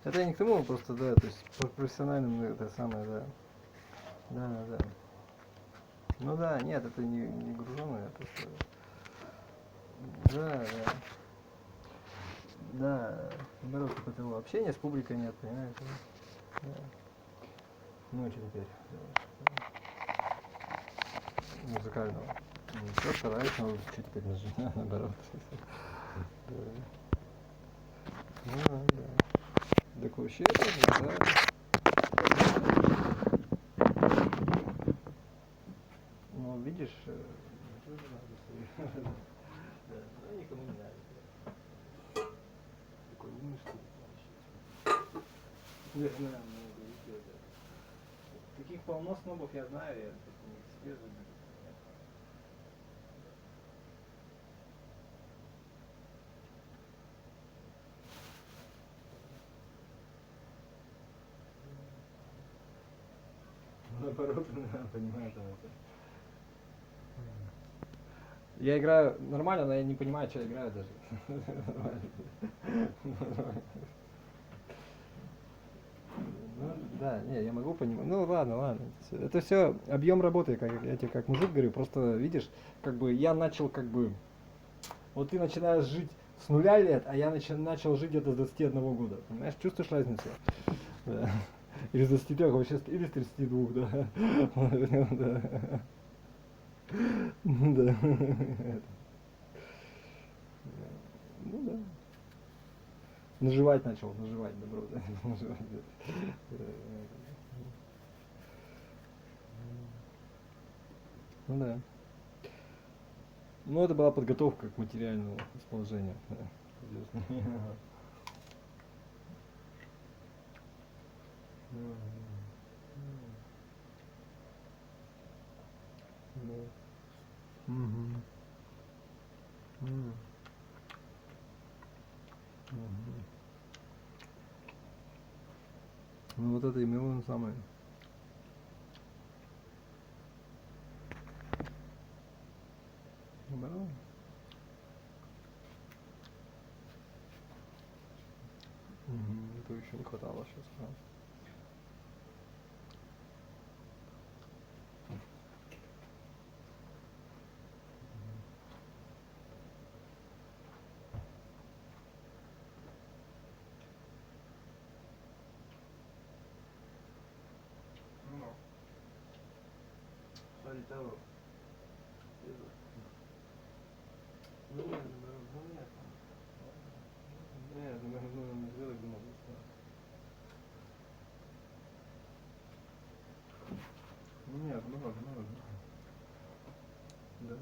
Это я не к тому, просто, да, то есть по профессиональному это самое, да. Да. Ну да, нет, это не груженое, это просто... Да. Да, наоборот, такого общения с публикой нет, понимаешь? Да. Ну, что теперь? Музыкального. Все стараюсь, но что теперь наоборот. Да. Так вообще, да. Ну, видишь, никому не нравится. Такой умный, что ли? Я знаю, таких полно снобов, я знаю, я не свежий. Наоборот, понимаю там это. Я играю нормально, но я не понимаю, что я играю даже. Ну, да, не, я могу понимать. Ну ладно. Это все объем работы, как я тебе как мужик говорю, просто видишь, как бы я начал как бы. Вот ты начинаешь жить с 0 лет, а я начал жить где-то с 21 года. Понимаешь, чувствуешь разницу? Да. Или с 23, вообще, или с 32, да. Да. Ну да. Наживать начал, добро. Наживать. Ну да. Ну это была подготовка к материальному расположению. Ну вот это именно самое. Это еще не хватало сейчас. Нет, много. Да.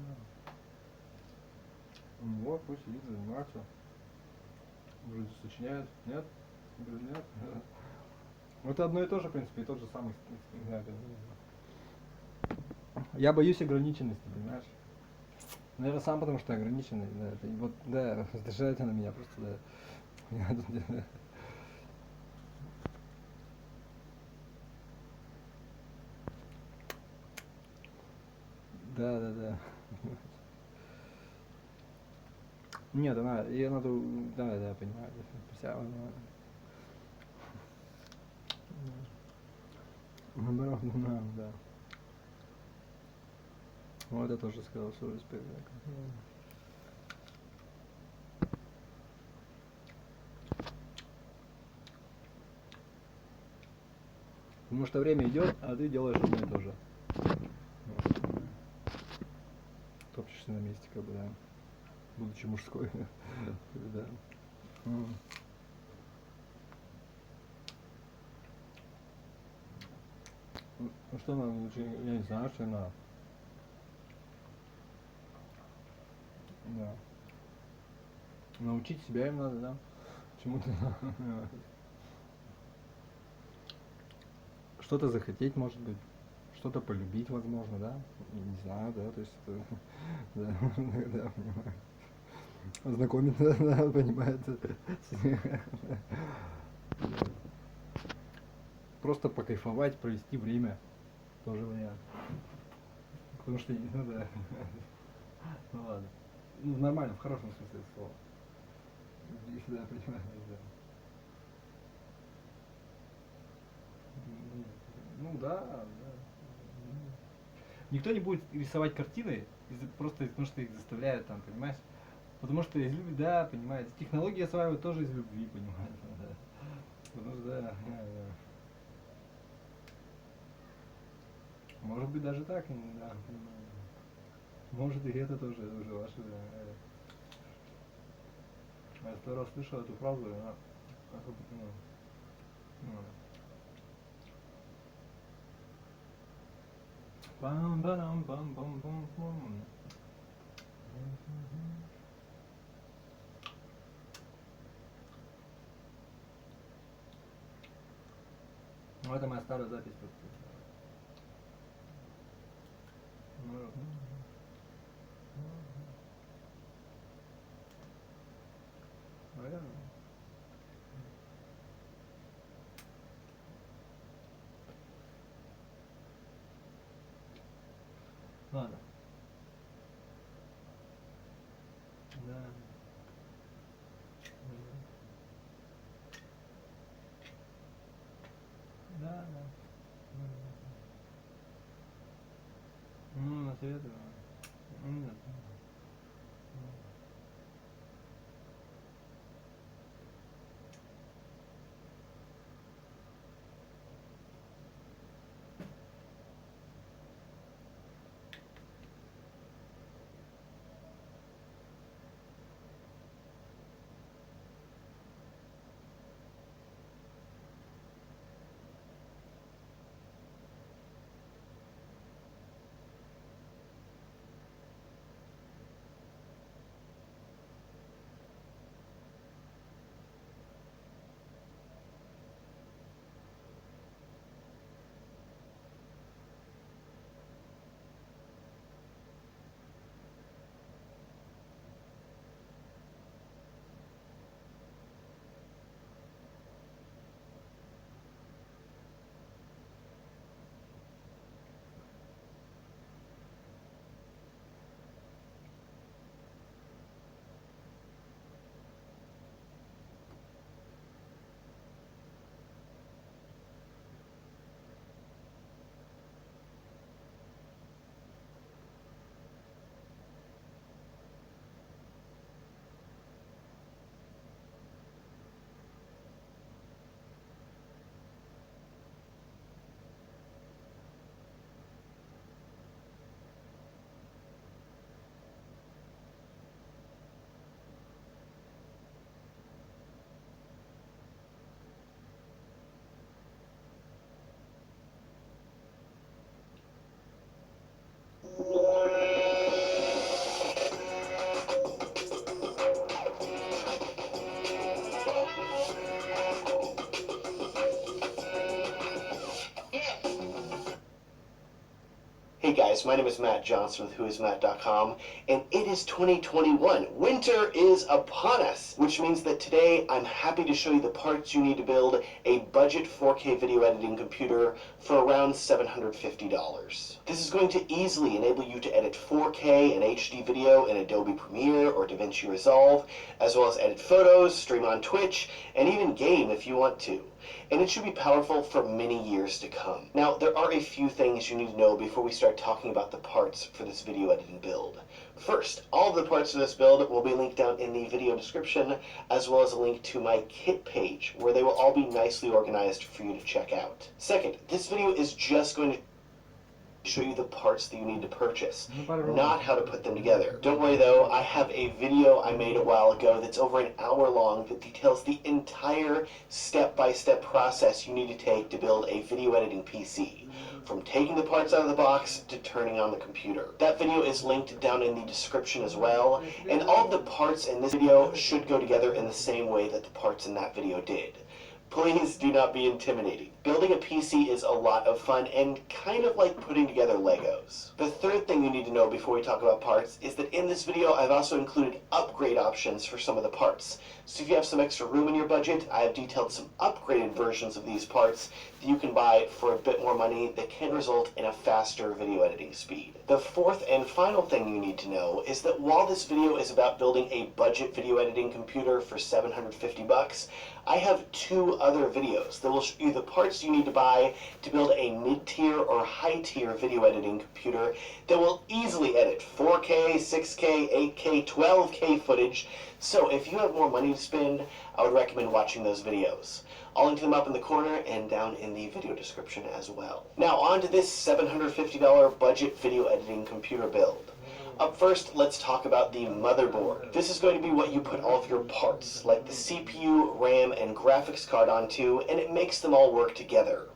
Вот, пусть сидит, занимается. Вроде сочиняет. Нет? Вроде нет. Ну это одно и то же, в принципе, и тот же самый. Я боюсь ограниченности, понимаешь? Наверное, сам потому что ограниченный, да. Это, вот, да, раздражает она меня просто, да. Да. Нет, ее надо, да, понимаю. Наоборот, да. Вот я тоже сказал, что респект. Потому что время идет, а ты делаешь одно и то же. Топчешься на месте, как бы, да. Будучи мужской. Да. Ну что нам лучше, я не знаю, что надо. Да. Научить себя им надо, да? Чему-то. Что-то захотеть, может быть. Что-то полюбить, возможно, да? Не знаю, да, то есть это, да, понимаю. Знакомиться, да, понимает. Просто покайфовать, провести время. Тоже вариант. Потому что, ну да. Ну ладно. Ну нормально, в хорошем смысле слова. Да, понимаю, да. Ну да, да. Никто не будет рисовать картины просто потому, что их заставляют там, понимаешь? Потому что из любви, да, понимаете. Технологии осваивают тоже из любви, понимаете. Да. Потому что, да, да. Может быть даже так, да. Может и это тоже ваше, да. Я 100 раз слышал эту фразу, она особо, Бам бам бам бам бам бам. Ну, это моя старая запись. Ладно. Да. Да, да. Ну, на советую. Нет. Hey guys, my name is Matt Johnson with whoismatt.com, and it is 2021. Winter is upon us, which means that today I'm happy to show you the parts you need to build a budget 4K video editing computer for around $750. This is going to easily enable you to edit 4K and HD video in Adobe Premiere or DaVinci Resolve, as well as edit photos, stream on Twitch, and even game if you want to. And it should be powerful for many years to come. Now, there are a few things you need to know before we start talking about the parts for this video editing build. First, all of the parts of this build will be linked down in the video description, as well as a link to my kit page, where they will all be nicely organized for you to check out. Second, this video is just going to show you the parts that you need to purchase, not how to put them together. Don't worry though, I have a video I made a while ago that's over an hour long that details the entire step-by-step process you need to take to build a video editing PC, from taking the parts out of the box to turning on the computer. That video is linked down in the description as well, and all of the parts in this video should go together in the same way that the parts in that video did. Please do not be intimidating. Building a PC is a lot of fun and kind of like putting together Legos. The third thing you need to know before we talk about parts is that in this video I've also included upgrade options for some of the parts. So if you have some extra room in your budget, I have detailed some upgraded versions of these parts that you can buy for a bit more money that can result in a faster video editing speed. The fourth and final thing you need to know is that while this video is about building a budget video editing computer for $750, I have two other videos that will show you the parts you need to buy to build a mid-tier or high-tier video editing computer that will easily edit 4K, 6K, 8K, 12K footage. So if you have more money to spend, I would recommend watching those videos. I'll link them up in the corner and down in the video description as well. Now on to this $750 budget video editing computer build. Up first, let's talk about the motherboard. This is going to be what you put all of your parts, like the CPU, RAM, and graphics card onto, and it makes them all work together.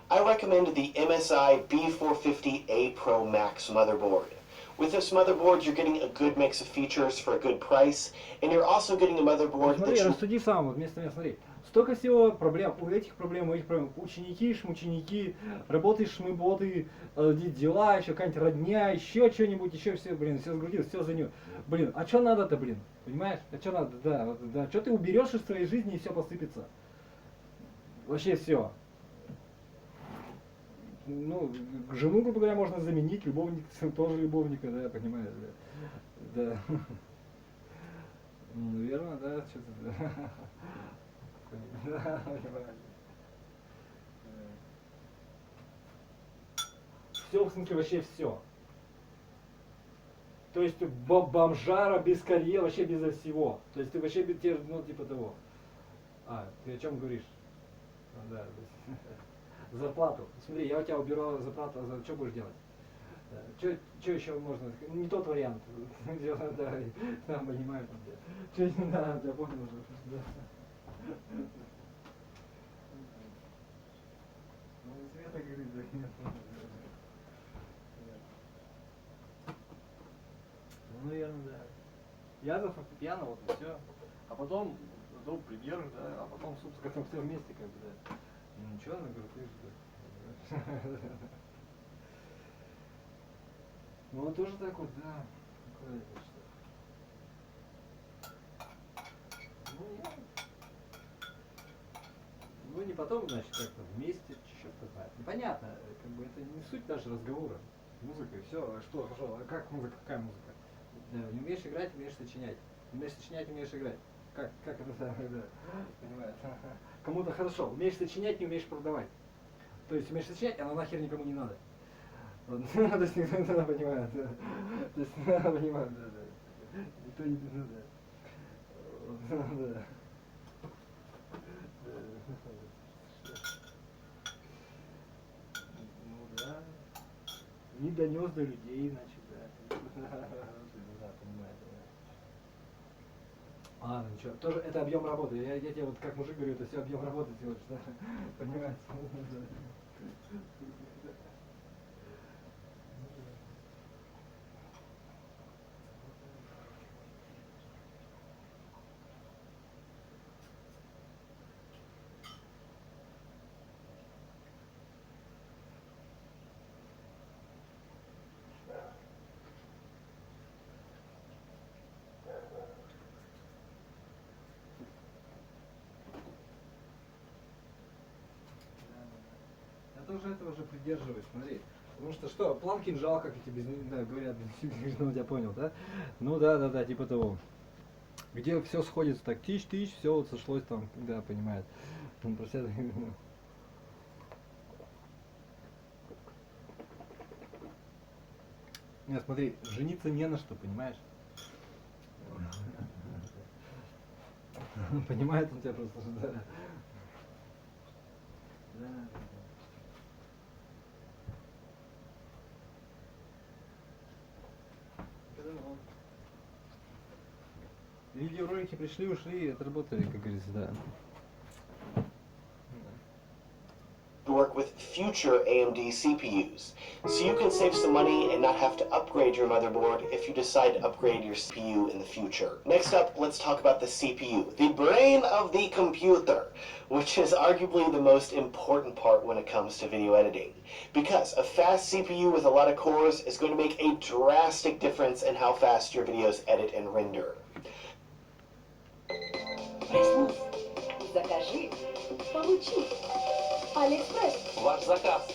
I recommend the MSI B450A Pro Max motherboard. With this motherboard, you're getting a good mix of features for a good price, and you're also getting a motherboard that Смотри, you... рассуди сам, вот вместо меня, смотри. Столько всего проблем, у этих проблем, у этих проблем. Ученики, шмученики, работаешь, шмыботы, дела, еще какая-нибудь родня, еще что-нибудь, еще все, блин, все сгрудилось, все за нее. Блин, а что надо-то, блин? Понимаешь? А что надо, да, вот, да. Что ты уберешь из своей жизни и все посыпется? Вообще все. Ну, жену, грубо говоря, можно заменить, любовник тоже любовника, да, понимаешь, да. Да. Ну, наверное, да, что-то, да. Все, в смысле, вообще все. То есть бомжара без карьеры, вообще безо всего. То есть ты вообще без, ну, типа того. А, ты о чем говоришь? Да, зарплату. Смотри, я у тебя уберу зарплату, за что будешь делать? Что еще можно? Не тот вариант. Да, понимаю. Да, я понял уже. Ну, Света говорит, да нет. Ну, наверное, да. Я за фортепиано, вот и все. А потом дом премьер, да, а потом, собственно, все вместе, как бы, да. Ну, ничего, она говорит, ты же, да. Ну, он тоже так вот, да. Ну, не потом, значит, как-то вместе, что-то знает. Ну, понятно, как бы это не суть даже разговора. Музыка и все. А что, хорошо, а как музыка, какая музыка? Да, не умеешь играть, умеешь сочинять. Умеешь сочинять, умеешь играть. Как это самое, да, понимаешь? Кому-то хорошо, умеешь сочинять, не умеешь продавать. То есть умеешь сочинять, она нахер никому не надо. То есть никто не понимает, да. То есть надо понимать, да. Никто не понимает, да. Да. Ну да. Не донес до людей, значит, да. Да, понимаю. Ладно, ничего. Тоже это объем работы. Я тебе вот как мужик говорю, это все объем работы всего лишь, да. Понимаете? Я тоже этого же придерживаюсь, смотри. Потому что что, план кинжал, как эти да, говорят, ну я понял, да? Ну да, типа того. Где все сходится так, тысяч, все вот сошлось там, да, понимает. Он про себя, нет, смотри, жениться не на что, понимаешь? Понимает он тебя просто, да. Да. Видеоролики пришли, ушли, отработали, как говорится, да. Work with future AMD CPUs. So you can save some money and not have to upgrade your motherboard if you decide to upgrade your CPU in the future. Next up, let's talk about the CPU, the brain of the computer, which is arguably the most important part when it comes to video editing. Because a fast CPU with a lot of cores is going to make a drastic difference in how fast your videos edit and render. Проснись, закажи, получи. Алиэкспресс. Ваш заказ.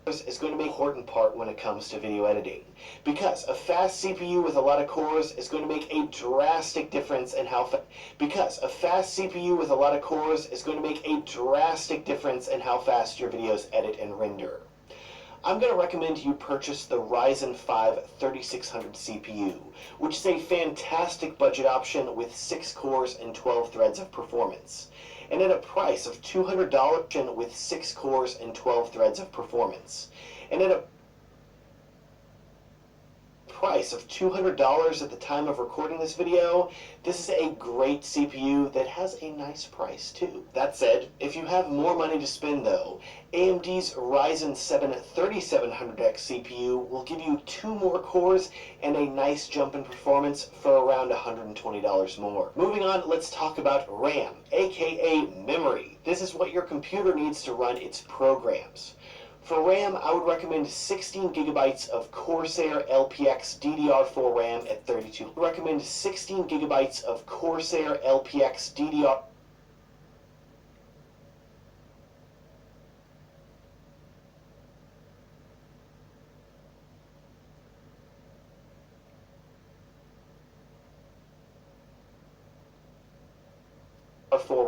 is going to be an important part when it comes to video editing, because a fast CPU with a lot of cores is going to make a drastic difference in how fast your videos edit and render. I'm going to recommend you purchase the Ryzen 5 3600 CPU, which is a fantastic budget option with 6 cores and 12 threads of performance. And at a price of $200 with 6 cores and 12 threads of performance. And at a price of $200 at the time of recording this video, this is a great CPU that has a nice price too. That said, if you have more money to spend though, AMD's Ryzen 7 3700X CPU will give you 2 more cores and a nice jump in performance for around $120 more. Moving on, let's talk about RAM, aka memory. This is what your computer needs to run its programs. For RAM, I would recommend 16 gigabytes of Corsair LPX DDR4 RAM at 32. Recommend 16 gigabytes of Corsair LPX DDR4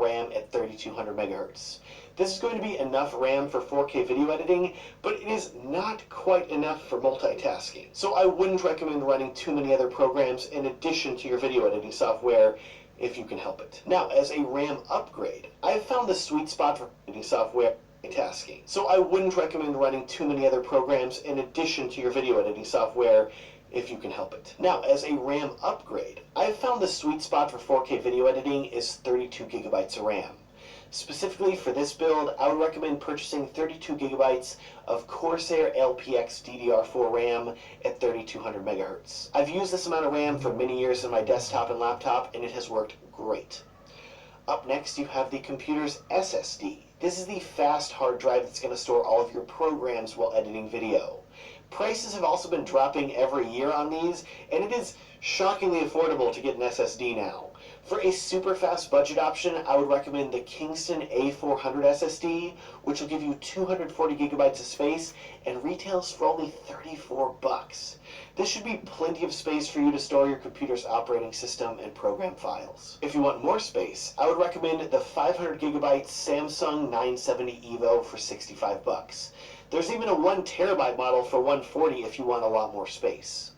RAM at 3200 megahertz. This is going to be enough RAM for 4K video editing, but it is not quite enough for multitasking. So I wouldn't recommend running too many other programs in addition to your video editing software if you can help it. Now, as a RAM upgrade, I've found the sweet spot for editing software tasking. So I wouldn't recommend running too many other programs in addition to your video editing software if you can help it. Now, as a RAM upgrade, I've found the sweet spot for 4K video editing is 32 gigabytes of RAM. Specifically for this build, I would recommend purchasing 32 gigabytes of Corsair LPX DDR4 RAM at 3200 megahertz. I've used this amount of RAM for many years on my desktop and laptop, and it has worked great. Up next, you have the computer's SSD. This is the fast hard drive that's going to store all of your programs while editing video. Prices have also been dropping every year on these, and it is shockingly affordable to get an SSD now. For a super fast budget option, I would recommend the Kingston A400 SSD, which will give you 240 gigabytes of space and retails for only $34. This should be plenty of space for you to store your computer's operating system and program files. If you want more space, I would recommend the 500 gigabyte Samsung 970 EVO for $65. There's even a 1 terabyte model for $140 if you want a lot more space.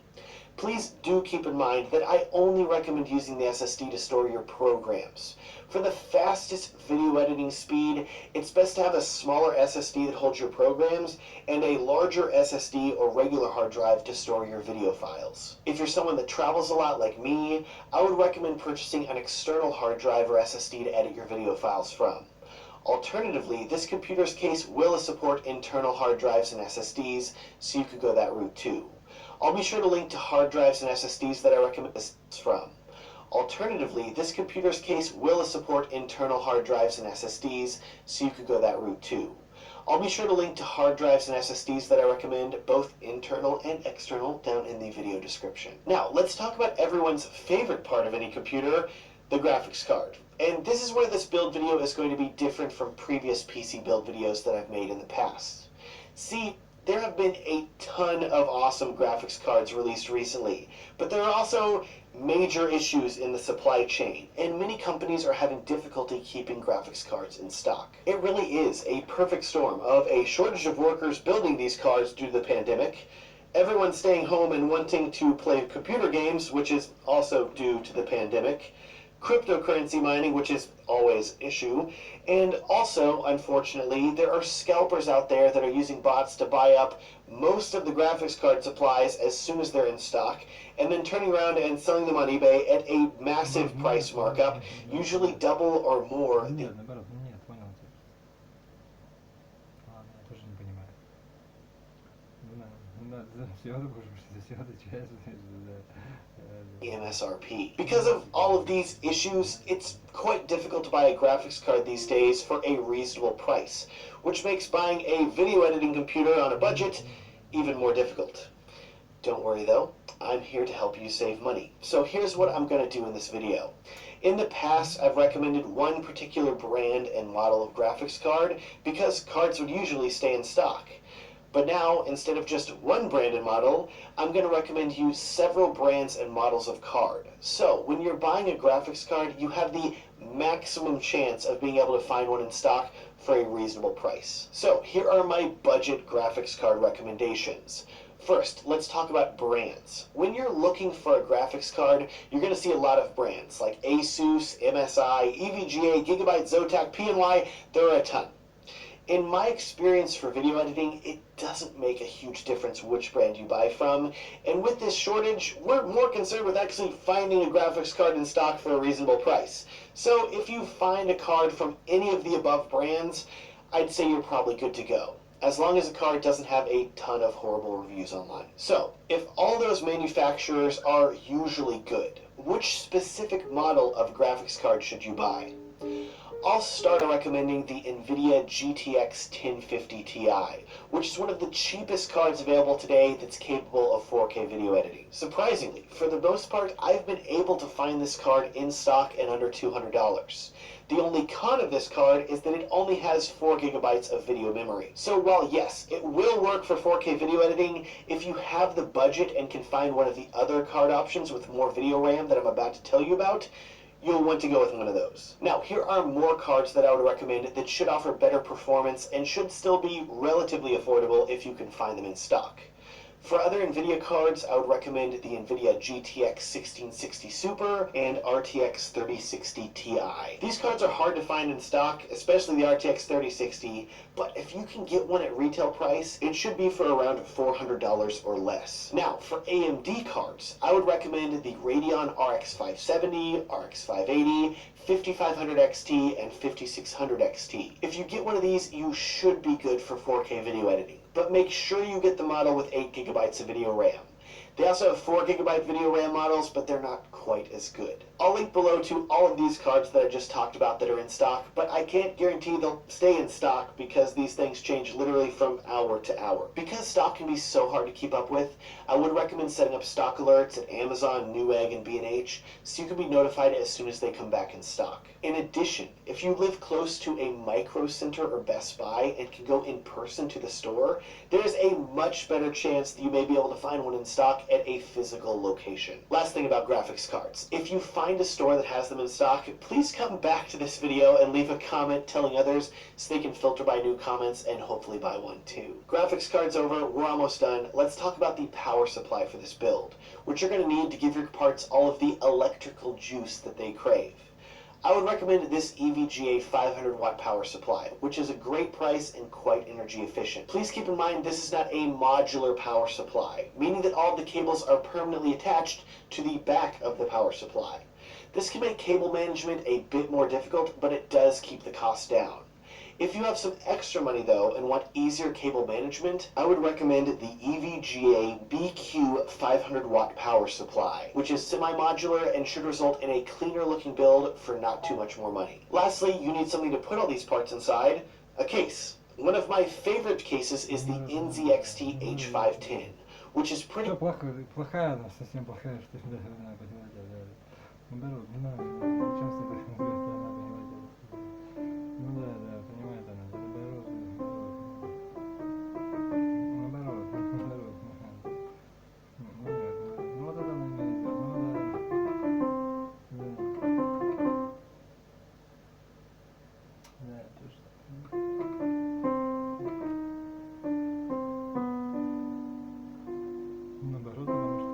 Please do keep in mind that I only recommend using the SSD to store your programs. For the fastest video editing speed, it's best to have a smaller SSD that holds your programs and a larger SSD or regular hard drive to store your video files. If you're someone that travels a lot like me, I would recommend purchasing an external hard drive or SSD to edit your video files from. Alternatively, this computer's case will support internal hard drives and SSDs, so you could go that route too. I'll be sure to link to hard drives and SSDs that I recommend this from. Alternatively, this computer's case will support internal hard drives and SSDs, so you could go that route too. I'll be sure to link to hard drives and SSDs that I recommend, both internal and external, down in the video description. Now, let's talk about everyone's favorite part of any computer, the graphics card. And this is where this build video is going to be different from previous PC build videos that I've made in the past. See, there have been a ton of awesome graphics cards released recently, but there are also major issues in the supply chain, and many companies are having difficulty keeping graphics cards in stock. It really is a perfect storm of a shortage of workers building these cards due to the pandemic, everyone staying home and wanting to play computer games, which is also due to the pandemic, cryptocurrency mining, which is always an issue, and also, unfortunately, there are scalpers out there that are using bots to buy up most of the graphics card supplies as soon as they're in stock, and then turning around and selling them on eBay at a massive price markup, usually double or more. Нет, наоборот, нет, понял тебя. Ладно, я тоже не понимаю. Да, за все отвечаешь, MSRP. Because of all of these issues, it's quite difficult to buy a graphics card these days for a reasonable price, which makes buying a video editing computer on a budget even more difficult. Don't worry though, I'm here to help you save money. So here's what I'm going to do in this video. In the past, I've recommended one particular brand and model of graphics card because cards would usually stay in stock. But now, instead of just one brand and model, I'm going to recommend you several brands and models of card. So when you're buying a graphics card, you have the maximum chance of being able to find one in stock for a reasonable price. So here are my budget graphics card recommendations. First, let's talk about brands. When you're looking for a graphics card, you're going to see a lot of brands like Asus, MSI, EVGA, Gigabyte, Zotac, PNY. There are a ton. In my experience for video editing, it doesn't make a huge difference which brand you buy from, and with this shortage, we're more concerned with actually finding a graphics card in stock for a reasonable price. So if you find a card from any of the above brands, I'd say you're probably good to go, as long as the card doesn't have a ton of horrible reviews online. So, if all those manufacturers are usually good, which specific model of graphics card should you buy? I'll start by recommending the NVIDIA GTX 1050 Ti, which is one of the cheapest cards available today that's capable of 4K video editing. Surprisingly, for the most part, I've been able to find this card in stock at under $200. The only con of this card is that it only has 4 gigabytes of video memory. So while yes, it will work for 4K video editing, if you have the budget and can find one of the other card options with more video RAM that I'm about to tell you about, you'll want to go with one of those. Now, here are more cards that I would recommend that should offer better performance and should still be relatively affordable if you can find them in stock. For other NVIDIA cards, I would recommend the NVIDIA GTX 1660 Super and RTX 3060 Ti. These cards are hard to find in stock, especially the RTX 3060, but if you can get one at retail price, it should be for around $400 or less. Now, for AMD cards, I would recommend the Radeon RX 570, RX 580, 5500 XT, and 5600 XT. If you get one of these, you should be good for 4K video editing. But make sure you get the model with 8 gigabytes of video RAM. They also have 4 gigabyte video RAM models, but they're not quite as good. I'll link below to all of these cards that I just talked about that are in stock, but I can't guarantee they'll stay in stock because these things change literally from hour to hour. Because stock can be so hard to keep up with, I would recommend setting up stock alerts at Amazon, Newegg, and B&H so you can be notified as soon as they come back in stock. In addition, if you live close to a Micro Center or Best Buy and can go in person to the store, there is a much better chance that you may be able to find one in stock at a physical location. Last thing about graphics cards. If you find a store that has them in stock, please come back to this video and leave a comment telling others so they can filter by new comments and hopefully buy one too. Graphics cards over, we're almost done. Let's talk about the power supply for this build, which you're going to need to give your parts all of the electrical juice that they crave. I would recommend this EVGA 500 watt power supply, which is a great price and quite energy efficient. Please keep in mind this is not a modular power supply, meaning that all of the cables are permanently attached to the back of the power supply. This can make cable management a bit more difficult, but it does keep the cost down. If you have some extra money though and want easier cable management, I would recommend the EVGA BQ 500 watt power supply, which is semi-modular and should result in a cleaner looking build for not too much more money. Lastly, you need something to put all these parts inside, a case. One of my favorite cases is the NZXT H510, which is pretty... Плохая она, совсем плохая, что да, понимаете, наоборот, не надо, ничем с этой конкретно, она, понимаете, ну да, понимает она, наоборот, ну вот это она имеет в виду, да, точно. Наоборот, потому что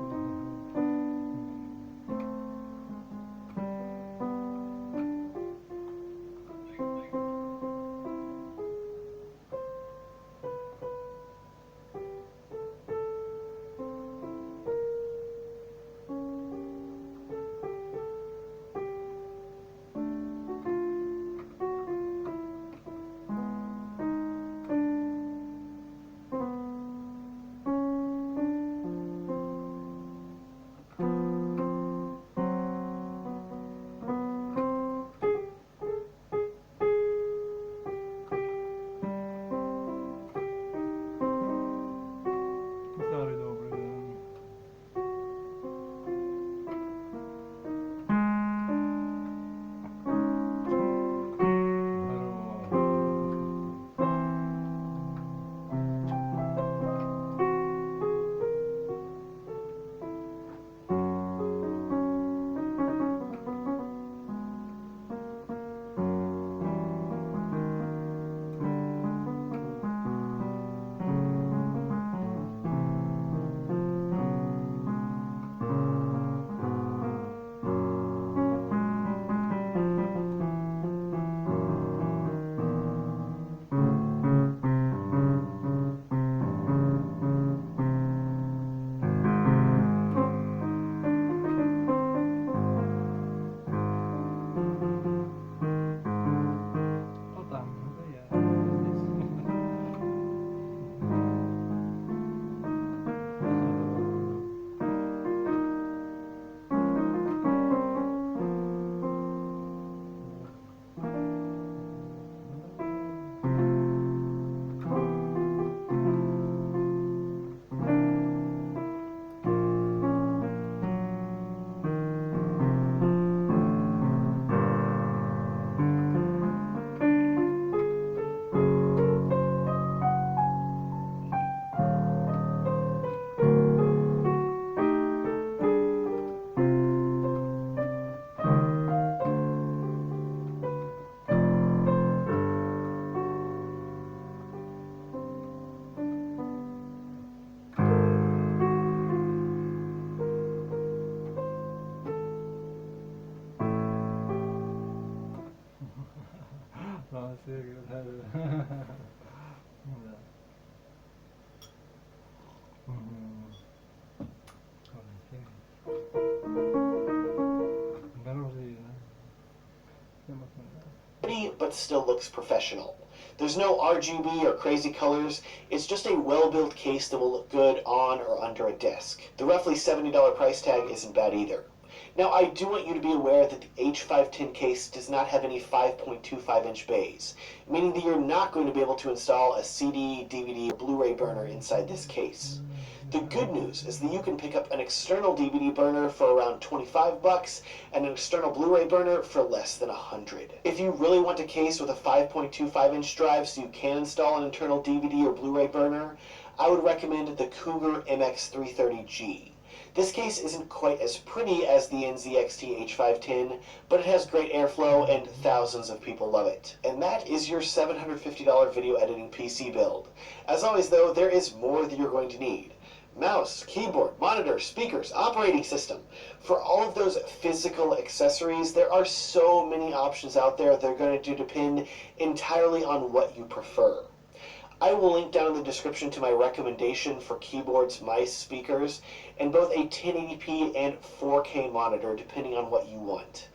Да, да. Да. Дороже, да. Pretty, but still looks professional. There's no RGB or crazy colors, it's just a well-built case that will look good on or under a desk. The roughly $70 price tag isn't bad either. Now, I do want you to be aware that the H510 case does not have any 5.25-inch bays, meaning that you're not going to be able to install a CD, DVD, or Blu-ray burner inside this case. The good news is that you can pick up an external DVD burner for around 25 bucks and an external Blu-ray burner for less than 100. If you really want a case with a 5.25-inch drive so you can install an internal DVD or Blu-ray burner, I would recommend the Cougar MX330G. This case isn't quite as pretty as the NZXT H510, but it has great airflow and thousands of people love it. And that is your $750 video editing PC build. As always though, there is more that you're going to need. Mouse, keyboard, monitor, speakers, operating system. For all of those physical accessories, there are so many options out there that are going to depend entirely on what you prefer. I will link down in the description to my recommendation for keyboards, mice, speakers, and both a 1080p and 4K monitor depending on what you want.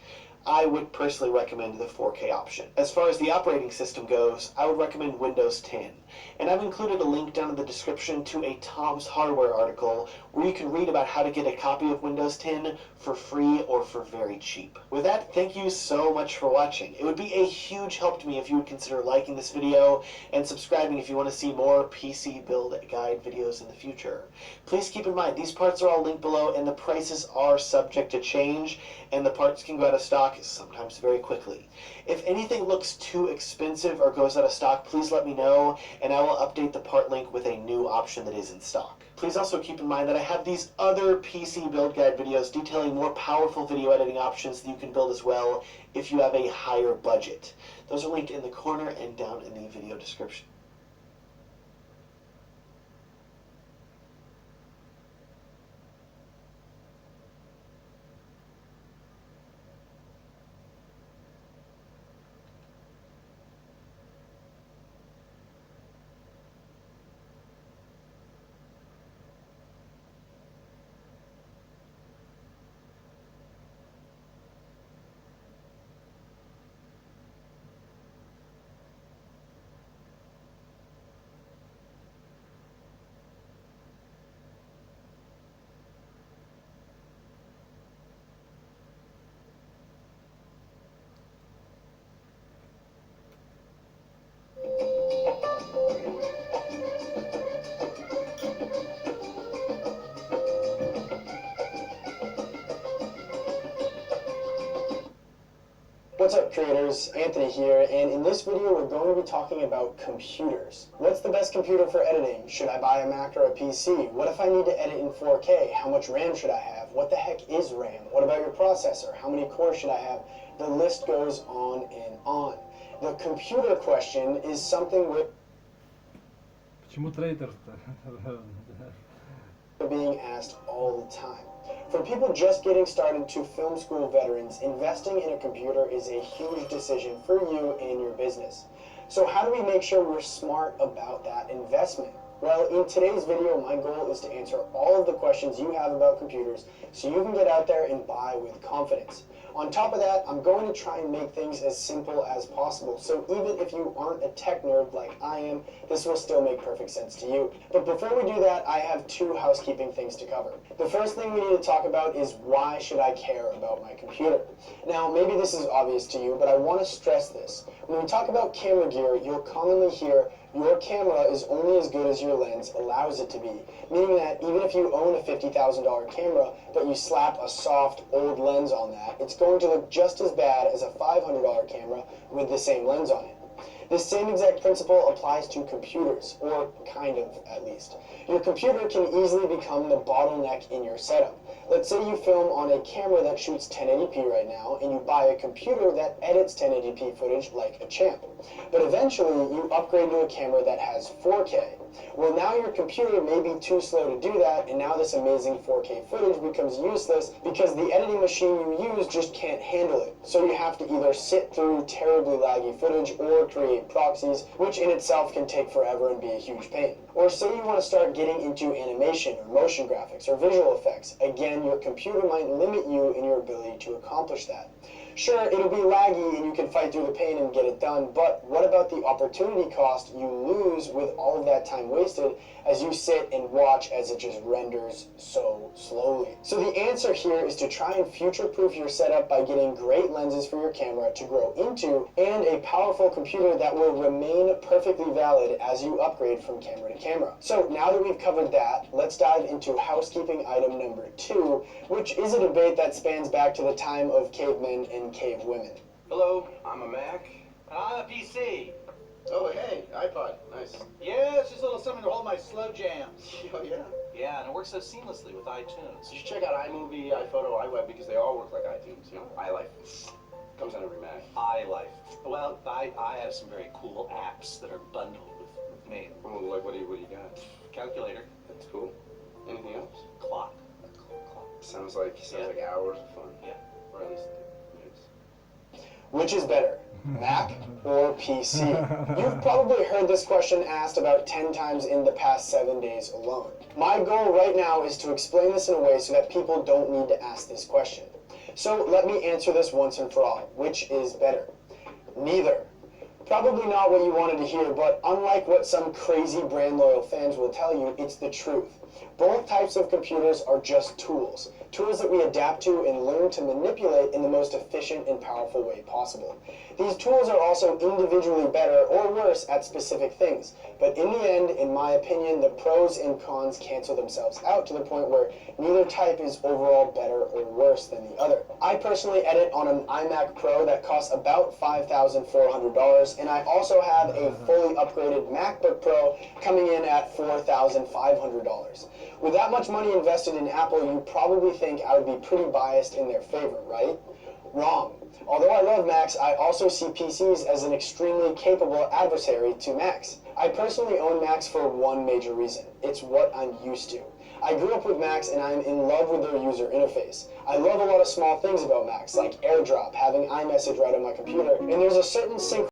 I would personally recommend the 4K option. As far as the operating system goes, I would recommend Windows 10. And I've included a link down in the description to a Tom's Hardware article where you can read about how to get a copy of Windows 10 for free or for very cheap. With that, thank you so much for watching. It would be a huge help to me if you would consider liking this video and subscribing if you want to see more PC build guide videos in the future. Please keep in mind, these parts are all linked below and the prices are subject to change and the parts can go out of stock sometimes very quickly. If anything looks too expensive or goes out of stock, please let me know and I will update the part link with a new option that is in stock. Please also keep in mind that I have these other PC build guide videos detailing more powerful video editing options that you can build as well if you have a higher budget. Those are linked in the corner and down in the video description. What's up creators, Anthony here, and in this video we're going to be talking about computers. What's the best computer for editing? Should I buy a Mac or a PC? What if I need to edit in 4K? How much RAM should I have? What the heck is RAM? What about your processor? How many cores should I have? The list goes on and on. The computer question is something we're Почему трейдер-то? being asked all the time. For people just getting started to film school veterans, investing in a computer is a huge decision for you and your business. So how do we make sure we're smart about that investment? Well, in today's video, my goal is to answer all of the questions you have about computers so you can get out there and buy with confidence. On top of that, I'm going to try and make things as simple as possible, so even if you aren't a tech nerd like I am, this will still make perfect sense to you. But before we do that, I have two housekeeping things to cover. The first thing we need to talk about is why should I care about my computer? Now, maybe this is obvious to you, but I want to stress this. When we talk about camera gear, you'll commonly hear your camera is only as good as your lens allows it to be, meaning that even if you own a $50,000 camera, but you slap a soft, old lens on that, it's going to look just as bad as a $500 camera with the same lens on it. This same exact principle applies to computers, or kind of, at least. Your computer can easily become the bottleneck in your setup. Let's say you film on a camera that shoots 1080p right now, and you buy a computer that edits 1080p footage like a champ. But eventually, you upgrade to a camera that has 4K. Well, now your computer may be too slow to do that, and now this amazing 4K footage becomes useless because the editing machine you use just can't handle it. So you have to either sit through terribly laggy footage or create proxies, which in itself can take forever and be a huge pain. Or say you want to start getting into animation or motion graphics or visual effects. Again, your computer might limit you in your ability to accomplish that. Sure, it'll be laggy and you can fight through the pain and get it done, but what about the opportunity cost you lose with all of that time wasted as you sit and watch as it just renders so slowly? So the answer here is to try and future-proof your setup by getting great lenses for your camera to grow into and a powerful computer that will remain perfectly valid as you upgrade from camera to camera. So now that we've covered that, let's dive into housekeeping item number 2, which is a debate that spans back to the time of cavemen and cave women. Hello, I'm a Mac. And I'm a PC. Oh, hey, iPod. Nice. Yeah, it's just a little something to hold my slow jams. Oh, yeah? Yeah, and it works so seamlessly with iTunes. You should check out iMovie, iPhoto, iWeb, because they all work like iTunes. You know, iLife comes on every Mac. iLife. Well, I have some very cool apps that are bundled with me. Oh, like, what do you got? Calculator, That's cool. Anything else? clock. Sounds like hours of fun. Yeah. Or at least minutes. Which is better, Mac or PC? You've probably heard this question asked about 10 times in the past 7 days alone. My goal right now is to explain this in a way so that people don't need to ask this question. So let me answer this once and for all. Which is better? Neither. Probably not what you wanted to hear, but unlike what some crazy brand loyal fans will tell you, it's the truth. Both types of computers are just tools. Tools that we adapt to and learn to manipulate in the most efficient and powerful way possible. These tools are also individually better or worse at specific things, but in the end, in my opinion, the pros and cons cancel themselves out to the point where neither type is overall better or worse than the other. I personally edit on an iMac Pro that costs about $5,400, and I also have a fully upgraded MacBook Pro coming in at $4,500. With that much money invested in Apple, you probably think I would be pretty biased in their favor, right? Wrong. Although I love Macs, I also see PCs as an extremely capable adversary to Macs. I personally own Macs for one major reason. It's what I'm used to. I grew up with Macs and I'm in love with their user interface. I love a lot of small things about Macs, like AirDrop, having iMessage right on my computer, and there's a certain synchronicity